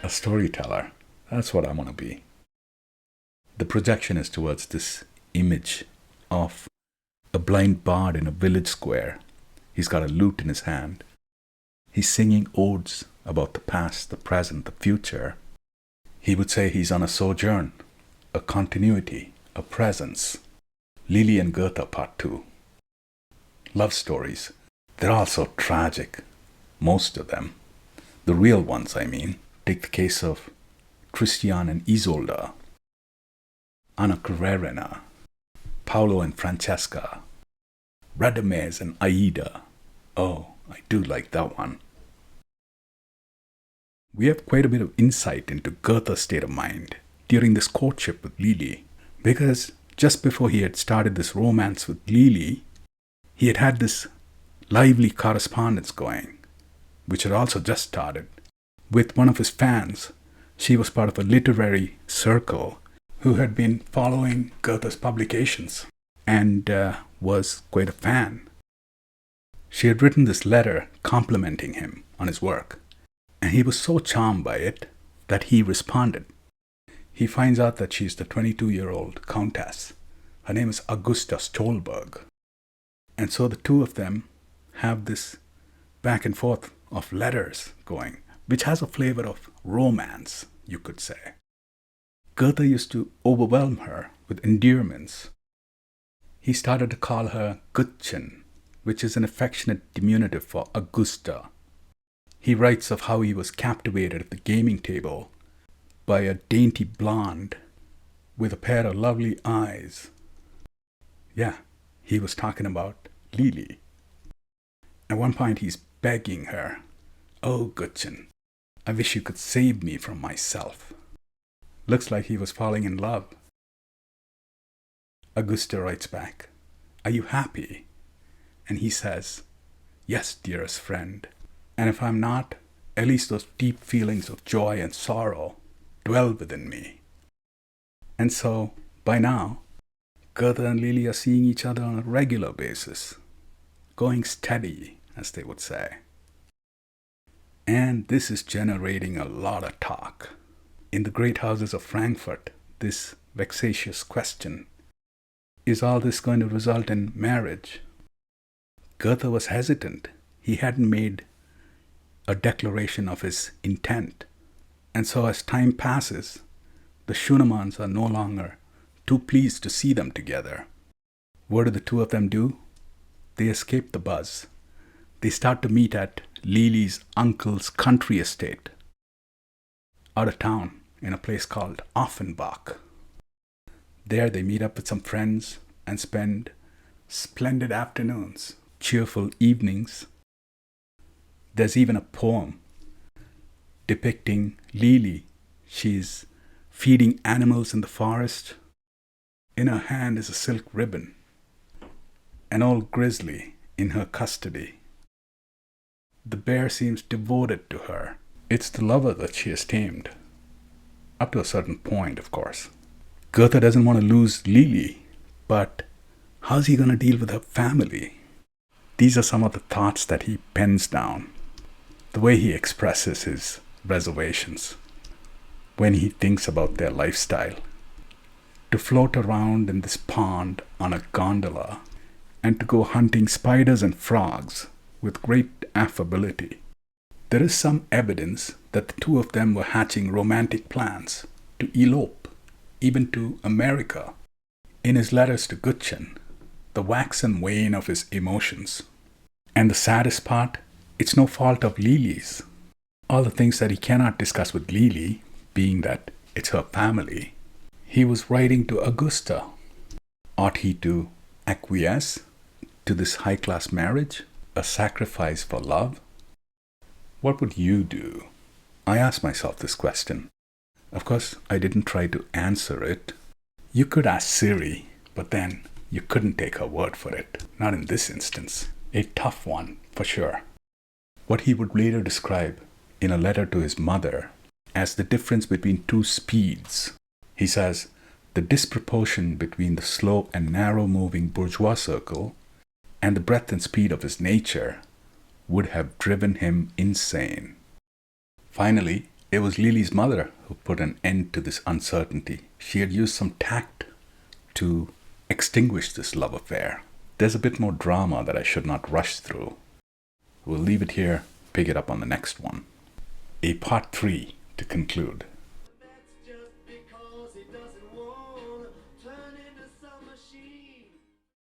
A storyteller. That's what I want to be. The projection is towards this image of a blind bard in a village square. He's got a lute in his hand. He's singing odes about the past, the present, the future. He would say he's on a sojourn, a continuity, a presence. Lili and Goethe, Part 2. Love stories. They're all so tragic. Most of them. The real ones, I mean. Take the case of Christian and Isolde, Anna Karenina, Paolo and Francesca, Radames and Aida. Oh, I do like that one. We have quite a bit of insight into Goethe's state of mind during this courtship with Lili, because just before he had started this romance with Lili, he had had this lively correspondence going, which had also just started, with one of his fans. She was part of a literary circle who had been following Goethe's publications and was quite a fan. She had written this letter complimenting him on his work, and he was so charmed by it that he responded. He finds out that she's the 22-year-old countess. Her name is Augusta Stolberg. And so the two of them have this back and forth of letters going, which has a flavor of romance, you could say. Goethe used to overwhelm her with endearments. He started to call her Gutchen, which is an affectionate diminutive for Augusta. He writes of how he was captivated at the gaming table by a dainty blonde with a pair of lovely eyes. Yeah, he was talking about Lili. At one point he's begging her, "Oh, Gutchen, I wish you could save me from myself." Looks like he was falling in love. Augusta writes back, "Are you happy?" And he says, "Yes, dearest friend. And if I'm not, at least those deep feelings of joy and sorrow dwell within me." And so, by now, Goethe and Lili are seeing each other on a regular basis, going steady, as they would say. And this is generating a lot of talk. In the great houses of Frankfurt, this vexatious question, is all this going to result in marriage? Goethe was hesitant. He hadn't made a declaration of his intent. And so as time passes, the Schunemanns are no longer too pleased to see them together. What do the two of them do? They escape the buzz. They start to meet at Lili's uncle's country estate, out of town, in a place called Offenbach. There they meet up with some friends and spend splendid afternoons, cheerful evenings. There's even a poem depicting Lili. She's feeding animals in the forest. In her hand is a silk ribbon, an old grizzly in her custody. The bear seems devoted to her. It's the lover that she has tamed. Up to a certain point, of course. Goethe doesn't want to lose Lili, but how's he going to deal with her family? These are some of the thoughts that he pens down. The way he expresses his reservations when he thinks about their lifestyle. To float around in this pond on a gondola and to go hunting spiders and frogs with great affability. There is some evidence that the two of them were hatching romantic plans to elope, even to America. In his letters to Gutchen, the wax and wane of his emotions. And the saddest part, it's no fault of Lili's. All the things that he cannot discuss with Lili, being that it's her family, he was writing to Augusta. Ought he to acquiesce to this high-class marriage, a sacrifice for love? What would you do? I asked myself this question. Of course, I didn't try to answer it. You could ask Siri, but then you couldn't take her word for it. Not in this instance. A tough one, for sure. What he would later describe in a letter to his mother as the difference between two speeds. He says, the disproportion between the slow and narrow-moving bourgeois circle and the breadth and speed of his nature would have driven him insane. Finally, It was Lili's mother who put an end to this uncertainty. She had used some tact to extinguish this love affair. There's a bit more drama that I should not rush through. We'll leave it here, pick it up on the next one. A part 3 to conclude.